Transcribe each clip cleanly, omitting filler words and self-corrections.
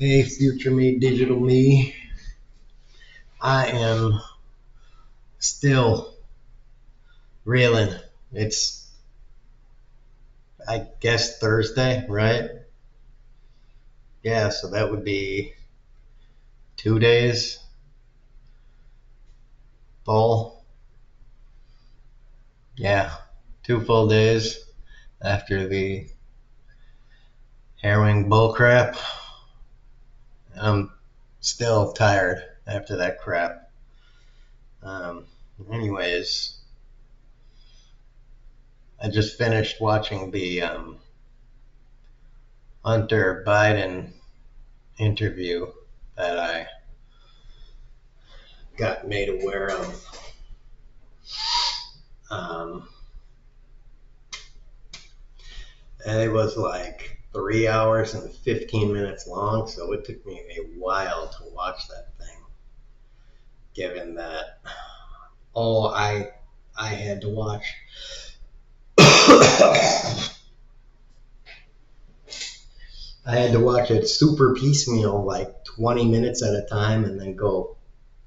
Hey, future me, digital me. I am still reeling. It's, I guess, Thursday, right? Yeah, so that would be 2 days full. Yeah, 2 full days after the harrowing bullcrap. I'm still tired after that crap. Um, Anyways, I just finished watching the Hunter Biden interview that I got made aware of. Um, and it was like 3 hours and 15 minutes long, so it took me a while to watch that thing. Given that all I had to watch, I had to watch it super piecemeal, like 20 minutes at a time, and then go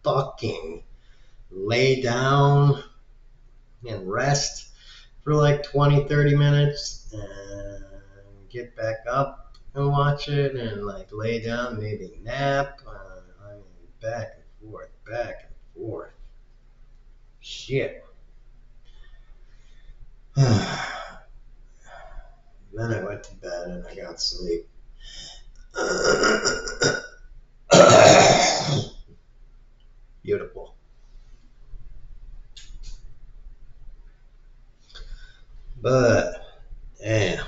fucking lay down and rest for like 20, 30 minutes and get back up and watch it and like lay down, maybe nap. I mean, back and forth, back and forth. Shit. Then I went to bed and I got sleep. Beautiful. But, damn.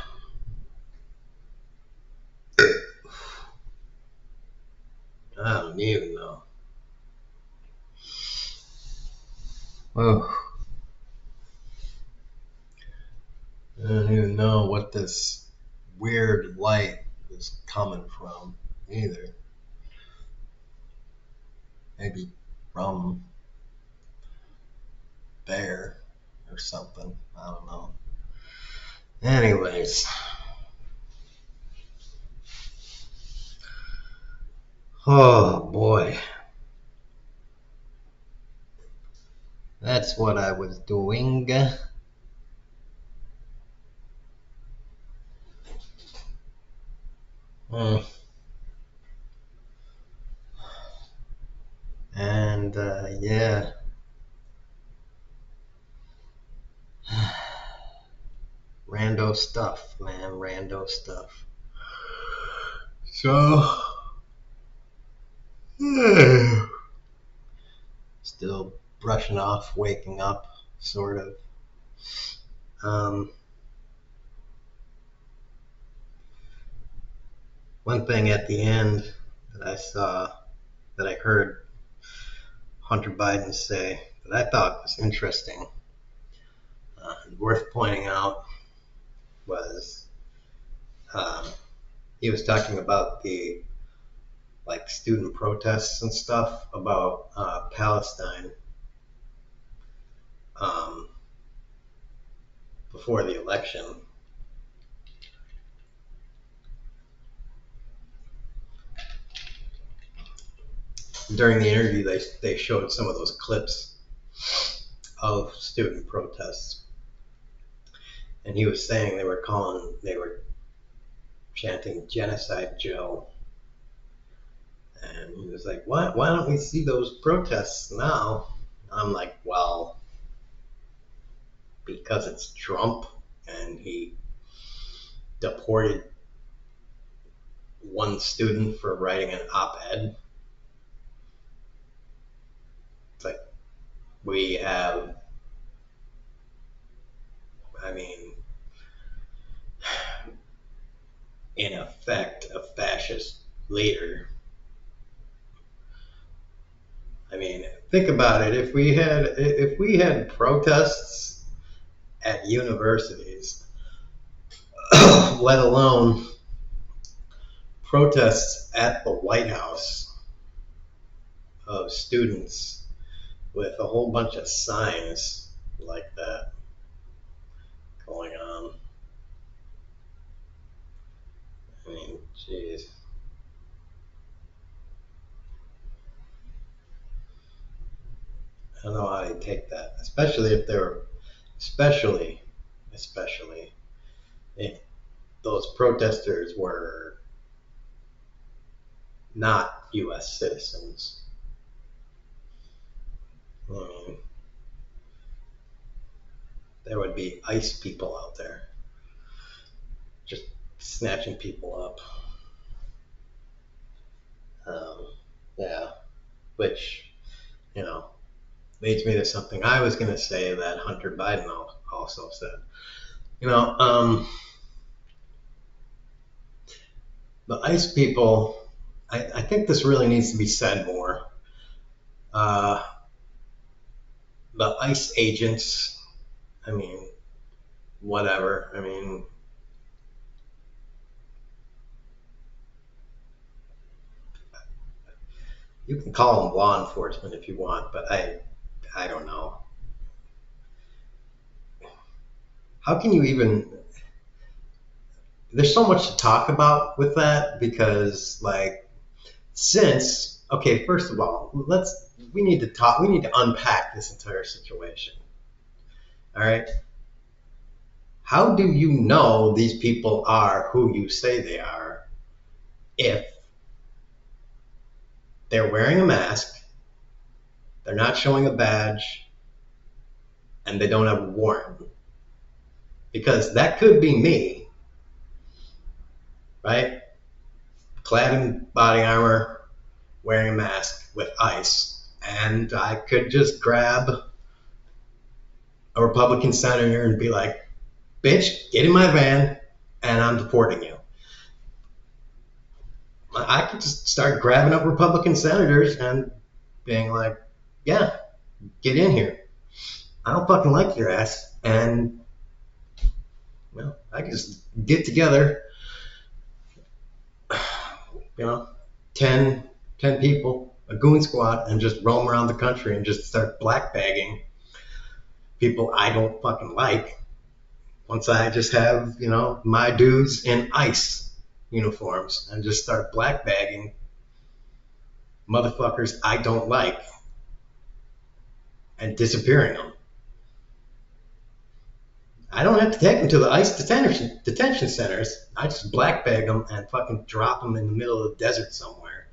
I don't even know. Oh, I don't even know what this weird light is coming from either. Maybe from there or something. I don't know. Anyways. Oh boy. That's what I was doing. Hmm. And yeah. Rando stuff, man. Rando stuff. So. Still brushing off, waking up, sort of. Um, One thing at the end that I saw, that I heard Hunter Biden say, that I thought was interesting, worth pointing out, was um, he was talking about the like student protests and stuff about Palestine um, before the election. During the interview, they showed some of those clips of student protests, and he was saying they were chanting "Genocide Joe," and he was like, Why don't we see those protests now?" I'm like, well, because it's Trump and he deported one student for writing an op-ed. It's like we have, I mean, in effect, a fascist leader. I mean, think about it. If we had protests at universities, let alone protests at the White House of students with a whole bunch of signs like that going on. I mean, jeez. don't know how they take that, especially if they're, especially, especially if those protesters were not U.S. citizens. I mean, there would be ICE people out there just snatching people up. Um, yeah, which, you know, leads me to something I was going to say that Hunter Biden also said. You know, the ICE people, I think this really needs to be said more. Uh, the ICE agents, I mean, whatever. I mean, you can call them law enforcement if you want, but I don't know. How can you even? There's so much to talk about with that because, like, since okay, first of all, we need to talk. We need to unpack this entire situation. All right. How do you know these people are who you say they are if they're wearing a mask, they're not showing a badge, and they don't have a warrant? Because that could be me, right? Clad in body armor, wearing a mask with ICE, and I could just grab a Republican senator and be like, bitch, get in my van, and I'm deporting you. I could just start grabbing up Republican senators and being like, yeah, get in here. I don't fucking like your ass. And, well, I could just get together, 10, 10 people, a goon squad, and just roam around the country and just start black bagging people I don't fucking like. Once I just have, my dudes in ICE uniforms and just start black bagging motherfuckers I don't like and disappearing them. I don't have to take them to the ICE detention centers. I just black bag them and fucking drop them in the middle of the desert somewhere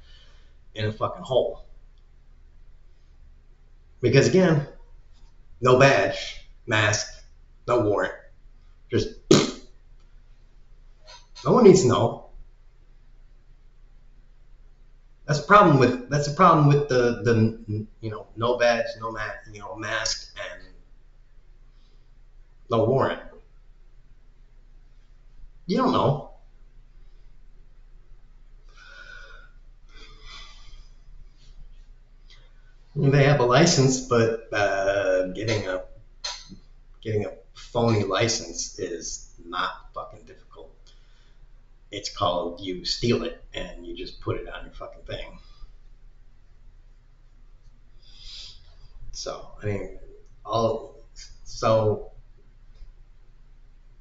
in a fucking hole. Because again, no badge, mask, no warrant. Just no one needs to know. That's a problem with the no badge, no mask and no warrant. You don't know. They have a license, but getting a phony license is not fucking difficult. It's called you steal it and you just put it on your fucking thing. So I mean, all so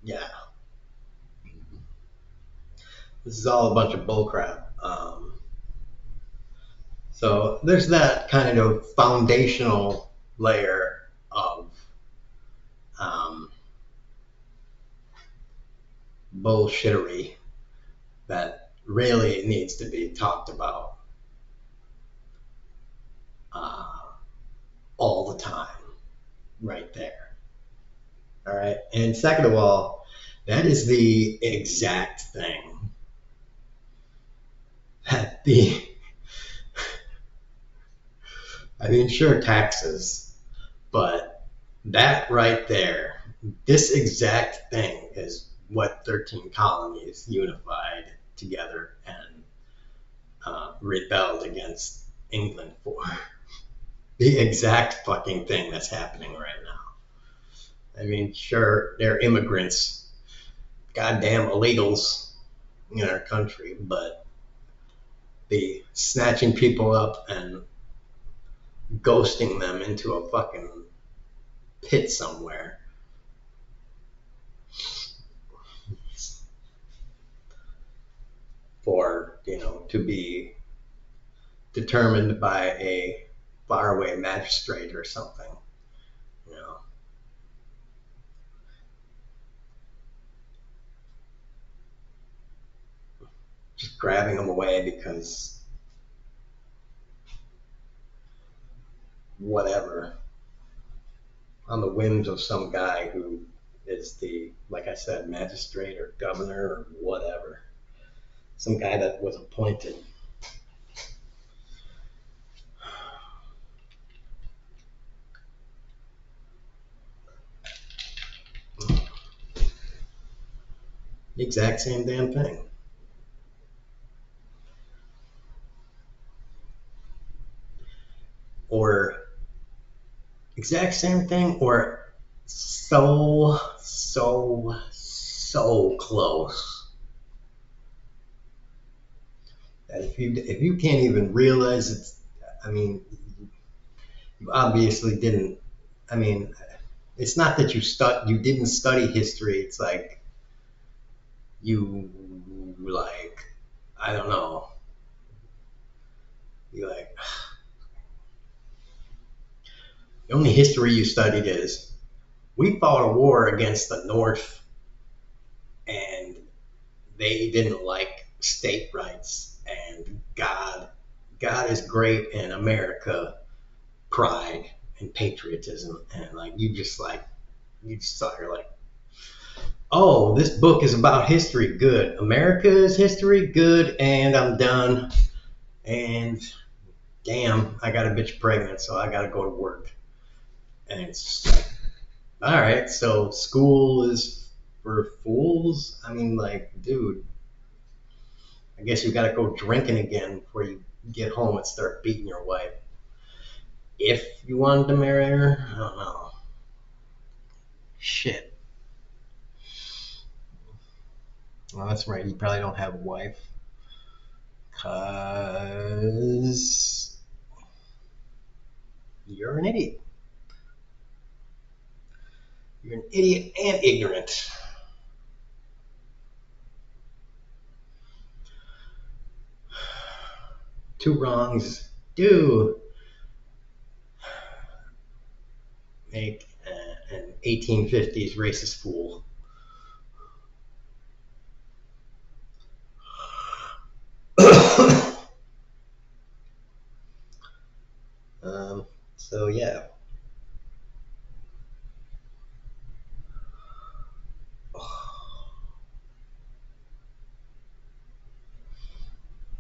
yeah, this is all a bunch of bullcrap. So there's that kind of foundational layer of um, bullshittery that really needs to be talked about uh, all the time, right there. All right. And second of all, that is the exact thing that I mean, sure, taxes, but that right there, this exact thing is what 13 colonies unified together and rebelled against England for. The exact fucking thing that's happening right now. I mean, sure, they're immigrants, goddamn illegals in our country, but the snatching people up and ghosting them into a fucking pit somewhere for, to be determined by a faraway magistrate or something, you know, just grabbing them away because whatever, on the whims of some guy who is the, like I said, magistrate or governor or whatever, some guy that was appointed. The exact same damn thing. Or exact same thing, or so close that if you can't even realize it's, I mean, you obviously didn't. I mean, it's not that you didn't study history. It's like you like, I don't know. You like, the only history you studied is we fought a war against the North and they didn't like state rights and God is great and America pride and patriotism, and like you just thought, you're like, oh, this book is about history, good, America's history, good, and I'm done, and damn, I got a bitch pregnant, so I gotta go to work. And it's like, all right, so school is for fools. I mean, like, dude, I guess you gotta go drinking again before you get home and start beating your wife. If you wanted to marry her, I don't know. Shit. Well, that's right. You probably don't have a wife. Because you're an idiot. You're an idiot and ignorant. Two wrongs do make an 1850s racist fool. So, yeah.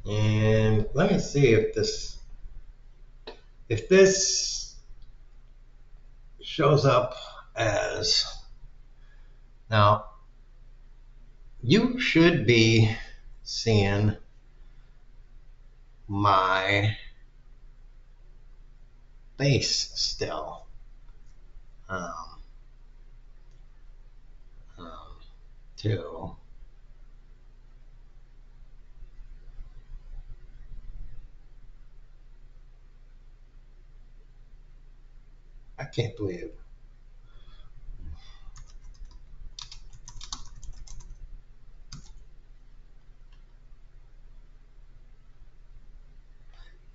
And let me see if this shows up as, now you should be seeing my face still. Um, um, too. I can't believe.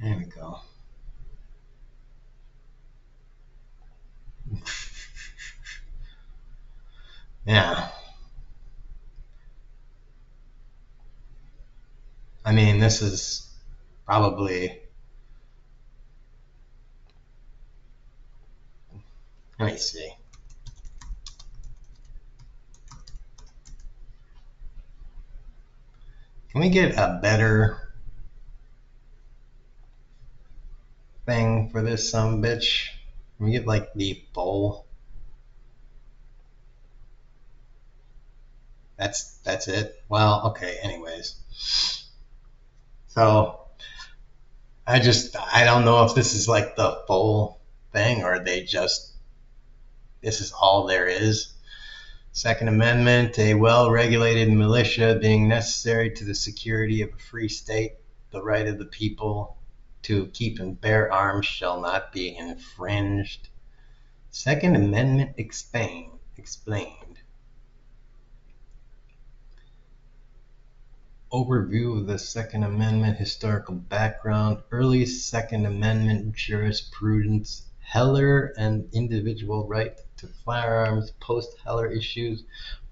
There we go. Yeah. I mean, this is probably, let me see. Can we get a better thing for this bitch? Can we get like the full? That's it. Well, okay. Anyways, so I don't know if this is like the full thing or this is all there is. Second Amendment, a well-regulated militia being necessary to the security of a free state, the right of the people to keep and bear arms shall not be infringed. Second Amendment explained. Overview of the Second Amendment historical background, early Second Amendment jurisprudence, Heller and individual right to firearms, post-Heller issues,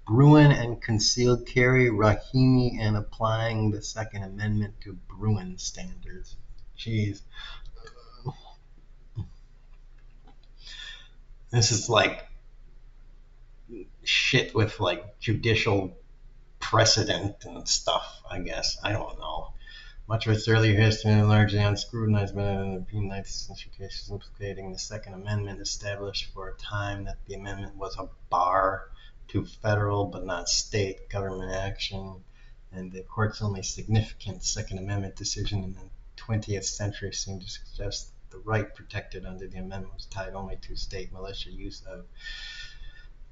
Bruin and concealed carry, Rahimi and applying the Second Amendment to Bruin standards. Jeez. This is like shit with like judicial precedent and stuff, I guess. I don't know. Much of its earlier history is largely unscrutinized, but in the 19th century cases implicating the Second Amendment established for a time that the amendment was a bar to federal but not state government action, and the court's only significant Second Amendment decision in the 20th century seemed to suggest the right protected under the amendment was tied only to state militia use of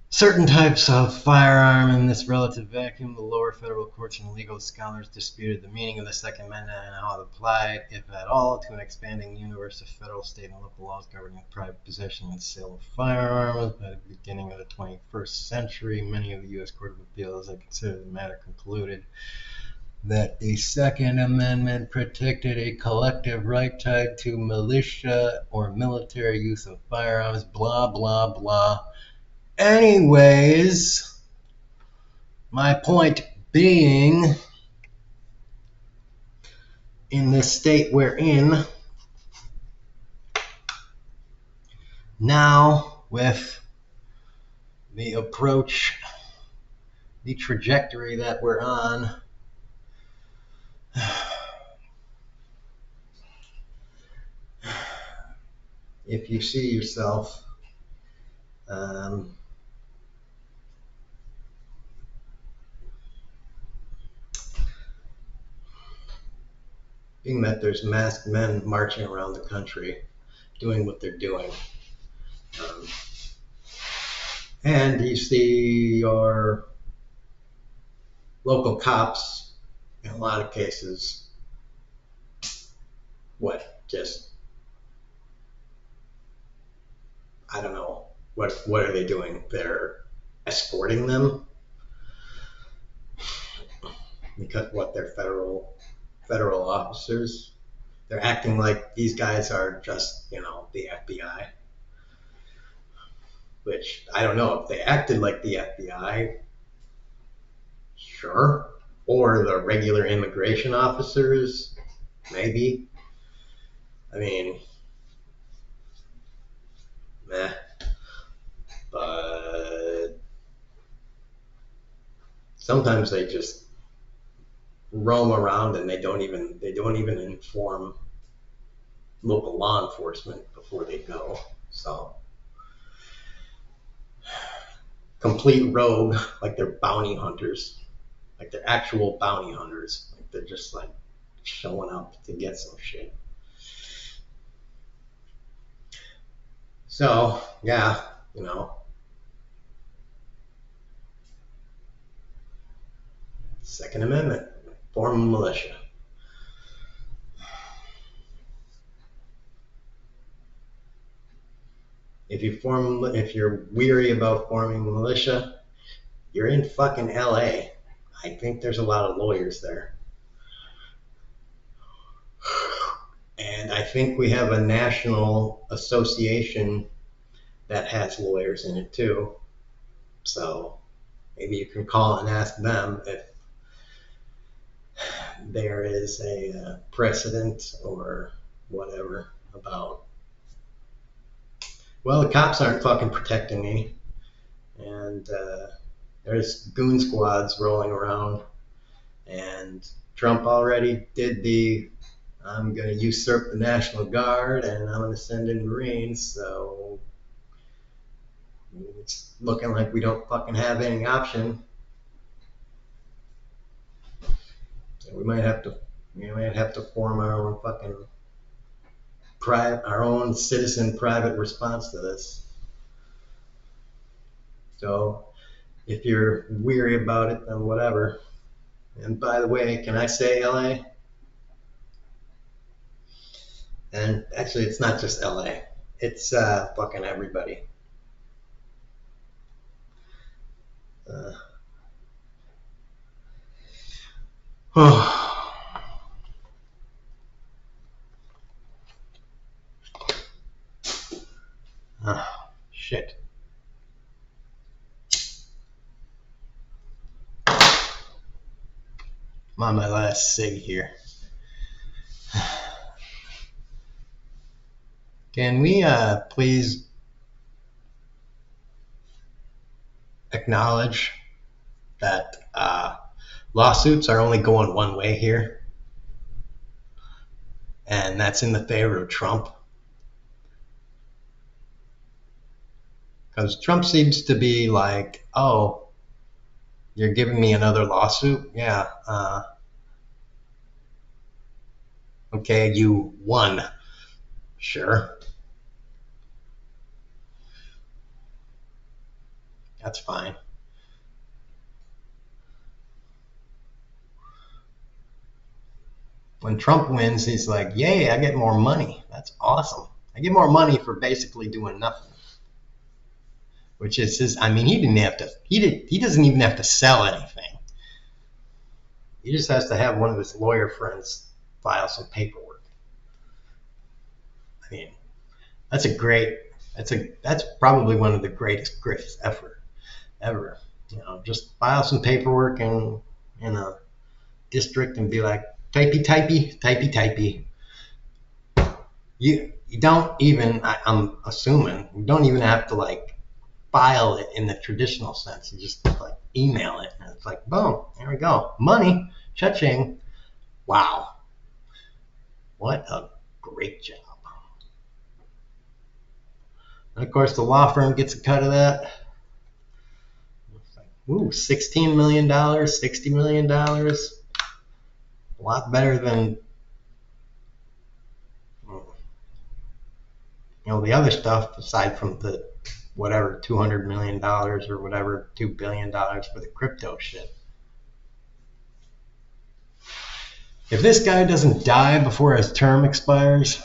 certain types of firearm. In this relative vacuum, the lower federal courts and legal scholars disputed the meaning of the Second Amendment and how it applied, if at all, to an expanding universe of federal, state, and local laws governing private possession and sale of firearms. By the beginning of the 21st century, many of the U.S. Court of Appeals that considered the matter concluded that the Second Amendment protected a collective right tied to militia or military use of firearms, blah, blah, blah. Anyways, my point being, in the state we're in now, with the approach, the trajectory that we're on, if you see yourself being that there's masked men marching around the country doing what they're doing, and you see your local cops, in a lot of cases, just, I don't know, what are they doing? They're escorting them because they're federal officers. They're acting like these guys are just, the FBI. Which, I don't know, if they acted like the FBI, sure. Or the regular immigration officers, maybe. I mean, meh. But sometimes they just roam around and they don't even inform local law enforcement before they go. So complete rogue, like they're bounty hunters, like they're actual bounty hunters. Like they're just like showing up to get some shit. So yeah, Second Amendment, form a militia. If you're weary about forming a militia, you're in fucking LA. I think there's a lot of lawyers there. And I think we have a national association that has lawyers in it too. So maybe you can call and ask them if there is a precedent or whatever about, well, the cops aren't fucking protecting me. And there's goon squads rolling around. And Trump already did I'm going to usurp the National Guard and I'm going to send in Marines. So it's looking like we don't fucking have any option. We might have to form our own fucking our own citizen private response to this. So if you're weary about it, then whatever. And by the way, can I say LA? And actually, it's not just LA. It's fucking everybody. Oh, shit. I'm on my last cig here. Can we please acknowledge that lawsuits are only going one way here, and that's in the favor of Trump? Because Trump seems to be like, oh, you're giving me another lawsuit? Yeah. Okay, you won. Sure. That's fine. When Trump wins, he's like, yay, I get more money. That's awesome. I get more money for basically doing nothing. Which is his, I mean, he didn't have to, he doesn't even have to sell anything. He just has to have one of his lawyer friends file some paperwork. I mean, that's a great, that's probably one of the greatest grifts ever. You know, just file some paperwork in a district and be like, typey, typey, typey, typey. You don't even, I'm assuming, you don't even have to like file it in the traditional sense. You just like email it, and it's like, boom, there we go, money, cha-ching. Wow, what a great job. And of course, the law firm gets a cut of that. It's like, ooh, $16 million, $60 million. A lot better than, the other stuff, aside from the whatever $200 million or whatever $2 billion for the crypto shit. If this guy doesn't die before his term expires,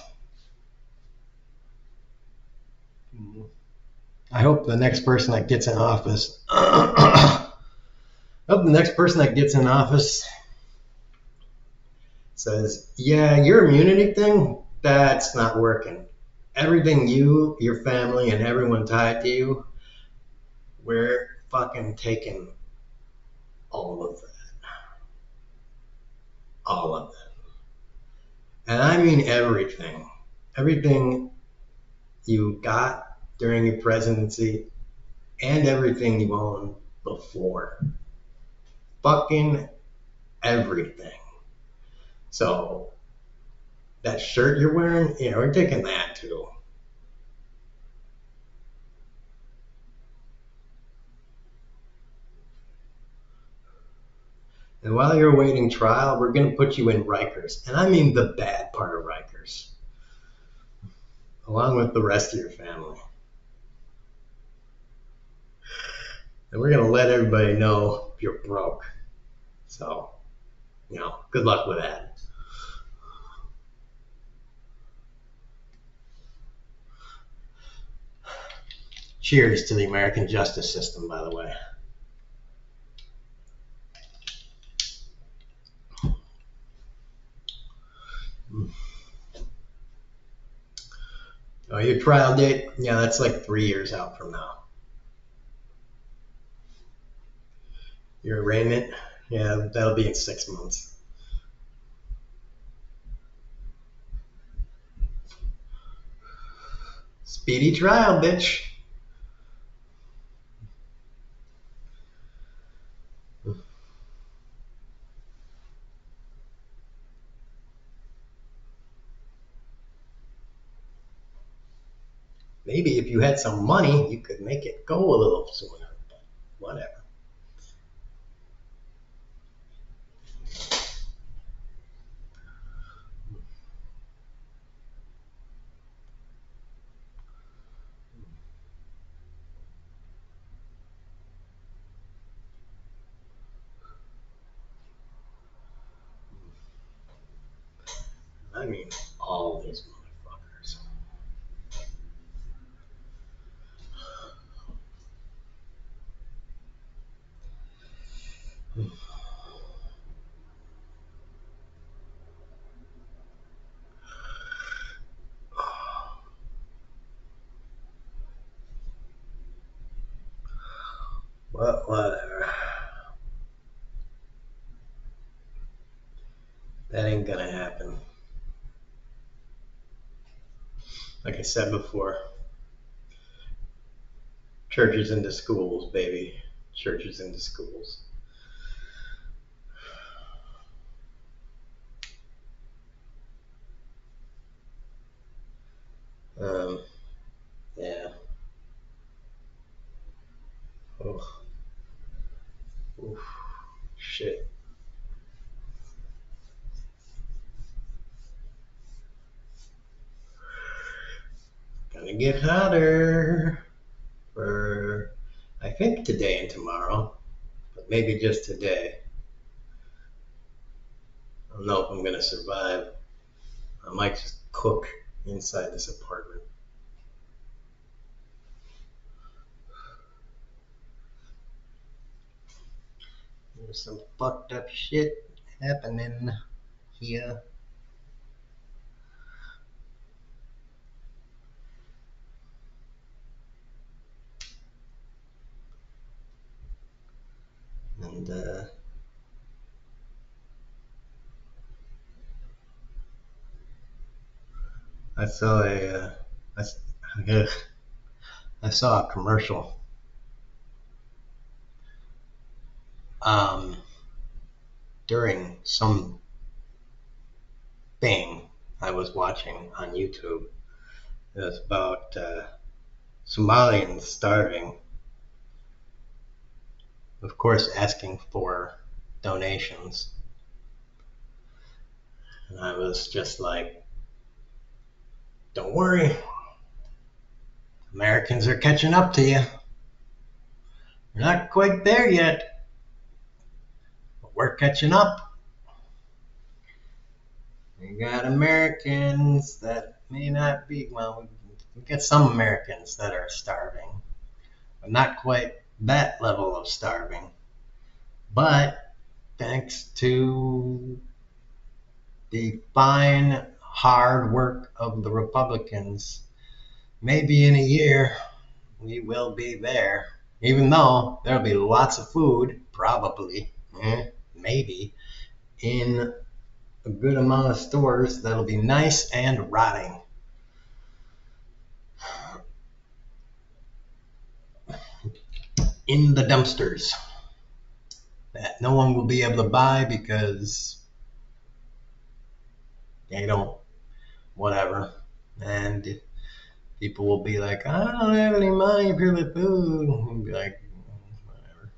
I hope the next person that gets in office, says, yeah, your immunity thing, that's not working. Everything you, your family, and everyone tied to you, we're fucking taking all of that. All of it. And I mean everything. Everything you got during your presidency and everything you owned before. Fucking everything. So that shirt you're wearing, we're taking that too. And while you're awaiting trial, we're going to put you in Rikers. And I mean the bad part of Rikers, along with the rest of your family. And we're going to let everybody know you're broke. So, good luck with that. Cheers to the American justice system, by the way. Oh, your trial date? Yeah, that's like 3 years out from now. Your arraignment? Yeah, that'll be in 6 months. Speedy trial, bitch. Maybe if you had some money, you could make it go a little sooner, but whatever. I mean, all these motherfuckers. Whatever. That ain't gonna happen. Like I said before, churches into schools, baby. Churches into schools. Yeah. Oh, oof, shit. Gonna get hotter for, I think, today and tomorrow, but maybe just today. I don't know if I'm gonna survive. I might just cook inside this apartment. There's some fucked up shit happening here. And I saw I, I saw a commercial um, during some thing I was watching on YouTube. It was about Somalians starving, of course, asking for donations. And I was just like, don't worry, Americans are catching up to you. We're not quite there yet, but we're catching up. We got Americans that may not be, well, we got some Americans that are starving, but not quite that level of starving. But thanks to the fine, hard work of the Republicans, maybe in a year we will be there. Even though there'll be lots of food, probably, maybe, in a good amount of stores that'll be nice and rotting. In the dumpsters that no one will be able to buy because they don't, whatever. And people will be like, I don't have any money for the food. And be like, whatever.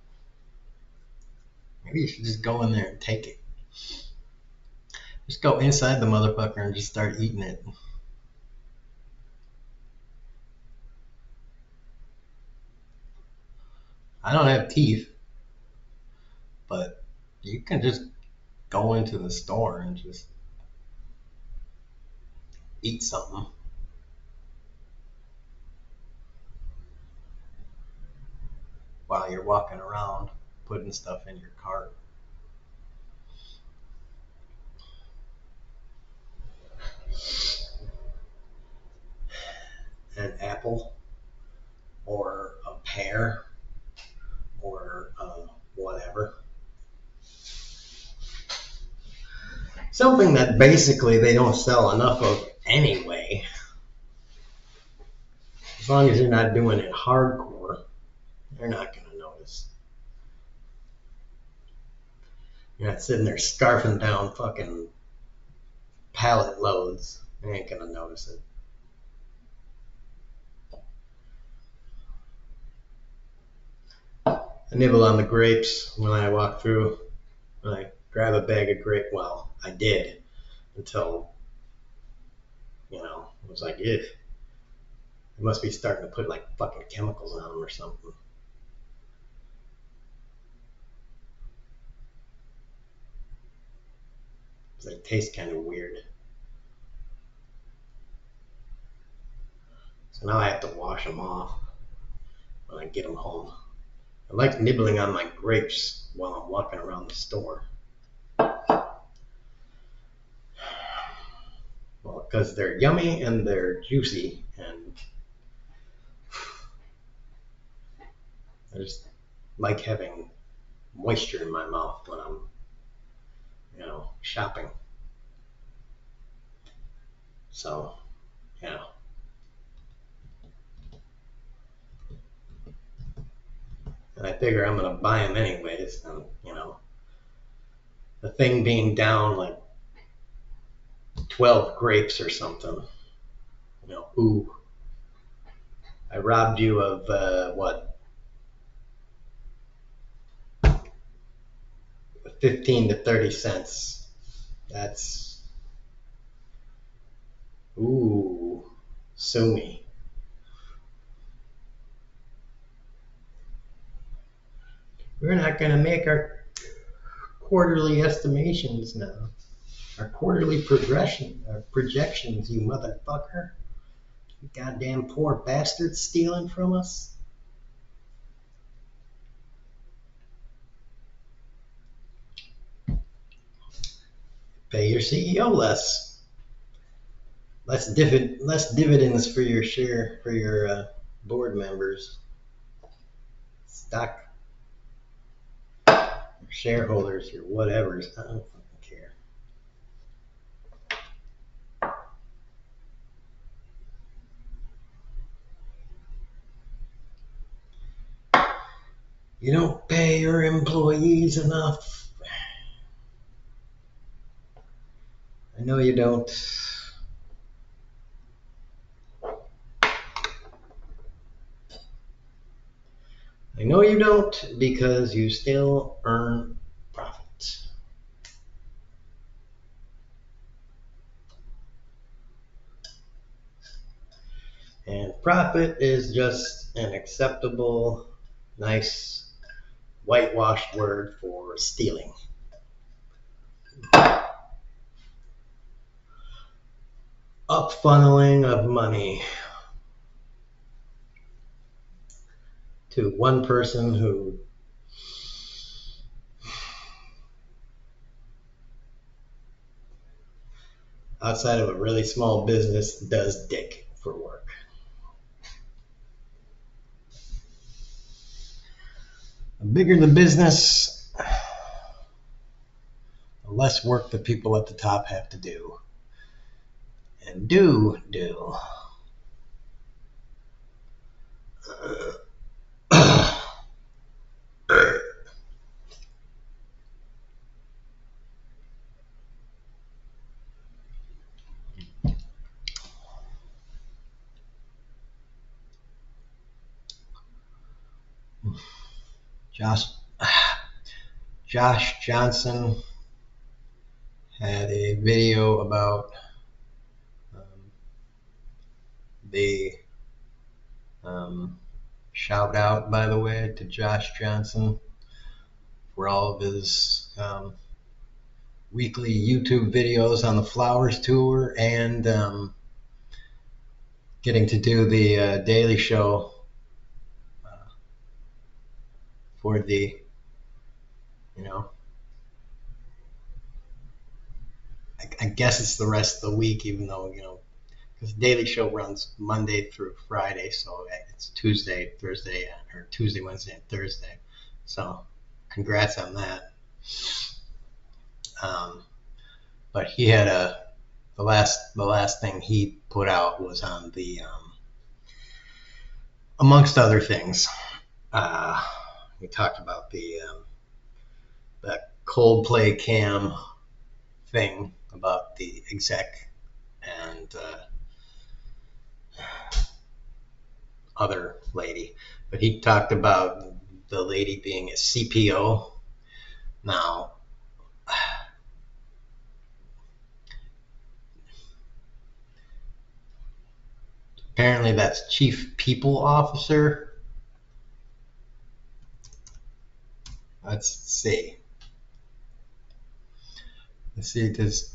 Maybe you should just go in there and take it. Just go inside the motherfucker and just start eating it. I don't have teeth, but you can just go into the store and just eat something while you're walking around putting stuff in your cart. An apple or a pear or whatever. Something that basically they don't sell enough of anyway. As long as you're not doing it hardcore, they're not going to notice. You're not sitting there scarfing down fucking pallet loads. They ain't going to notice it. I nibble on the grapes when I walk through. When I grab a bag of grape, well, I did until, it was like, if they must be starting to put like fucking chemicals on them or something. They taste kind of weird. So now I have to wash them off when I get them home. I like nibbling on my grapes while I'm walking around the store. Well, because they're yummy and they're juicy, and I just like having moisture in my mouth when I'm, shopping. So, yeah. And I figure I'm gonna buy them anyways. And, the thing being down like 12 grapes or something. Ooh, I robbed you of what, 15 to 30 cents. That's, ooh, sue me. We're not gonna make our quarterly estimations now. Our quarterly projections, you motherfucker. You goddamn poor bastard stealing from us. Pay your CEO less. Less dividends for your share, for your board members. Stock shareholders, your whatevers. I don't fucking care. You don't pay your employees enough. I know you don't. I know you don't, because you still earn profits. And profit is just an acceptable, nice, whitewashed word for stealing. Up funneling of money to one person who outside of a really small business does dick for work. The bigger the business, the less work the people at the top have to do. And do. Josh Johnson had a video about the shout out, by the way, to Josh Johnson for all of his weekly YouTube videos on the Flowers Tour and getting to do the Daily Show for the, I guess it's the rest of the week, even though, because Daily Show runs Monday through Friday, so it's Tuesday, Thursday, or Tuesday, Wednesday, and Thursday. So congrats on that. But he had the last thing he put out was on the amongst other things. We talked about the Coldplay Cam thing about the exec and other lady, but he talked about the lady being a CPO. Now, apparently that's Chief People Officer. Let's see. Does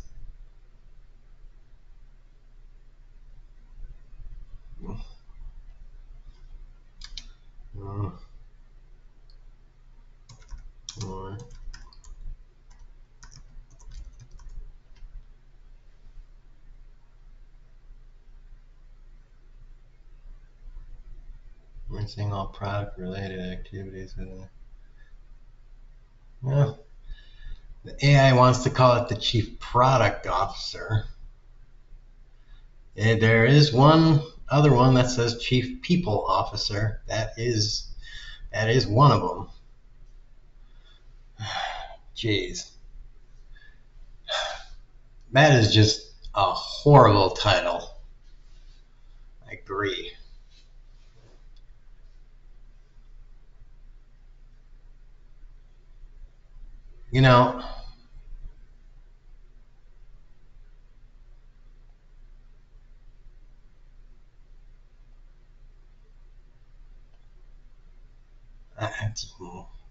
missing all product related activities. Well, the AI wants to call it the chief product officer. There is one other one that says chief people officer. That is one of them. Jeez. That is just a horrible title. I agree. You know,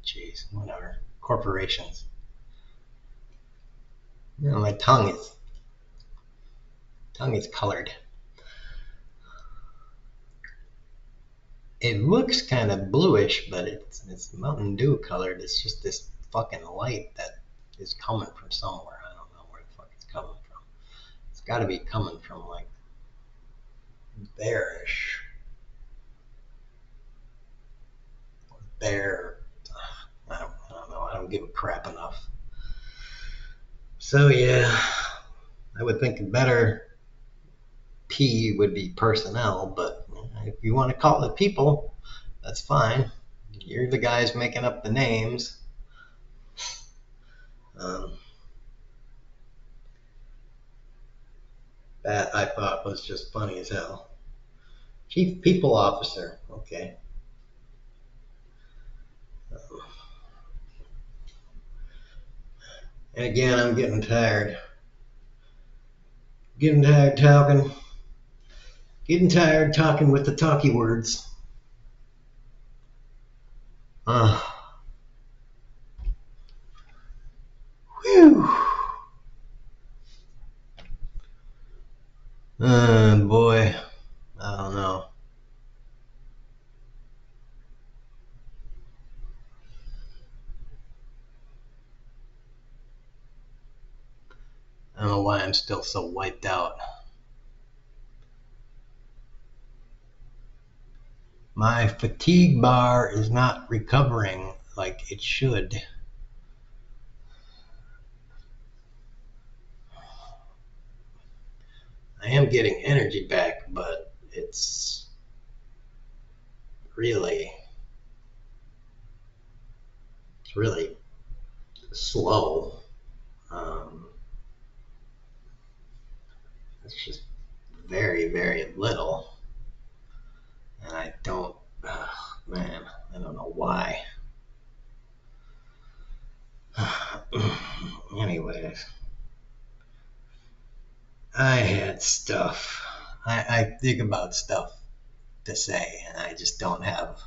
jeez, whatever. Corporations. My tongue is colored. It looks kind of bluish, but it's Mountain Dew colored. It's just this fucking light that is coming from somewhere. I don't know where the fuck it's coming from. It's got to be coming from like there-ish. There. I don't know. I don't give a crap enough. So yeah, I would think a better P would be personnel, but if you want to call it people, that's fine. You're the guys making up the names. Um, that I thought was just funny as hell. Chief People Officer. Okay. And again, I'm getting tired. Getting tired talking. Getting tired talking with the talky words. Uh, whew. Boy. I don't know. I don't know why I'm still so wiped out. My fatigue bar is not recovering like it should. I am getting energy back, but it's really, it's really slow. Um, it's just very, very little. And I don't, man, I don't know why. Anyways, I had stuff. I think about stuff to say, and I just don't have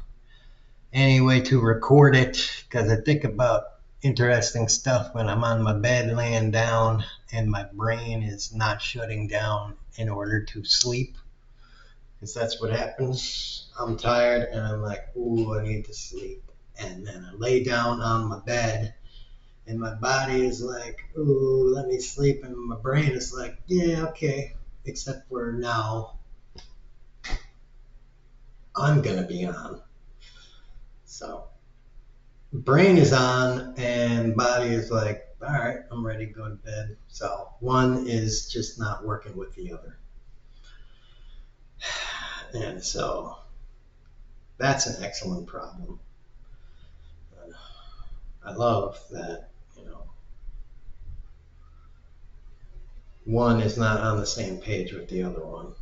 any way to record it because I think about interesting stuff when I'm on my bed laying down and my brain is not shutting down in order to sleep. Because that's what happens. I'm tired and I'm like, ooh, I need to sleep. And then I lay down on my bed and my body is like, ooh, let me sleep. And my brain is like, yeah, okay. Except for now, I'm going to be on. So, brain is on and body is like, all right, I'm ready to go to bed. So, one is just not working with the other. And so, that's an excellent problem. I love that, one is not on the same page with the other one.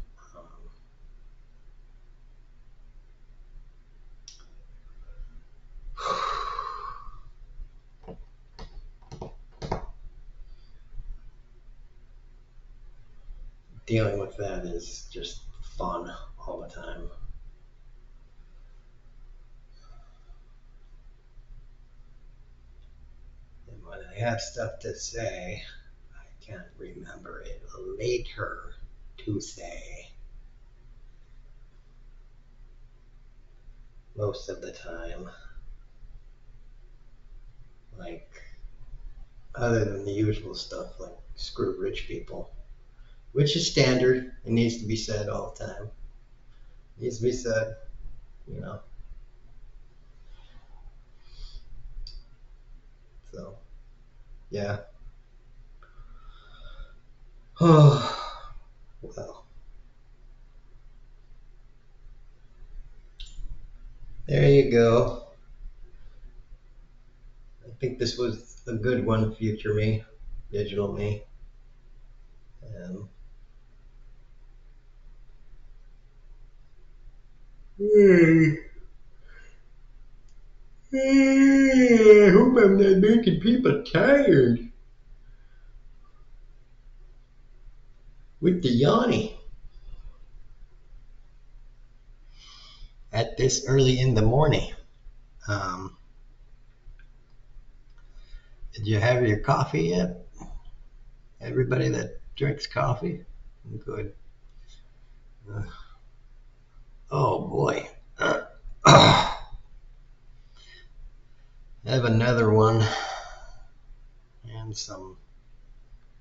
Dealing with that is just fun all the time. And when I have stuff to say, I can't remember it later to say. Most of the time. Like, other than the usual stuff like screw rich people, which is standard. It needs to be said all the time. It needs to be said, you know. So yeah. Oh well, there you go. I think this was a good one, future me, digital me. Um, I hope I'm not making people tired with the yawning at this early in the morning. Um, did you have your coffee yet? Everybody that drinks coffee? Good. Uh, oh boy. I have another one and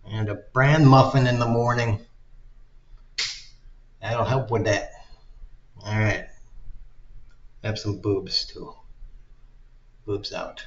and a bran muffin in the morning. That'll help with that. All right. Have some boobs too. Boobs out.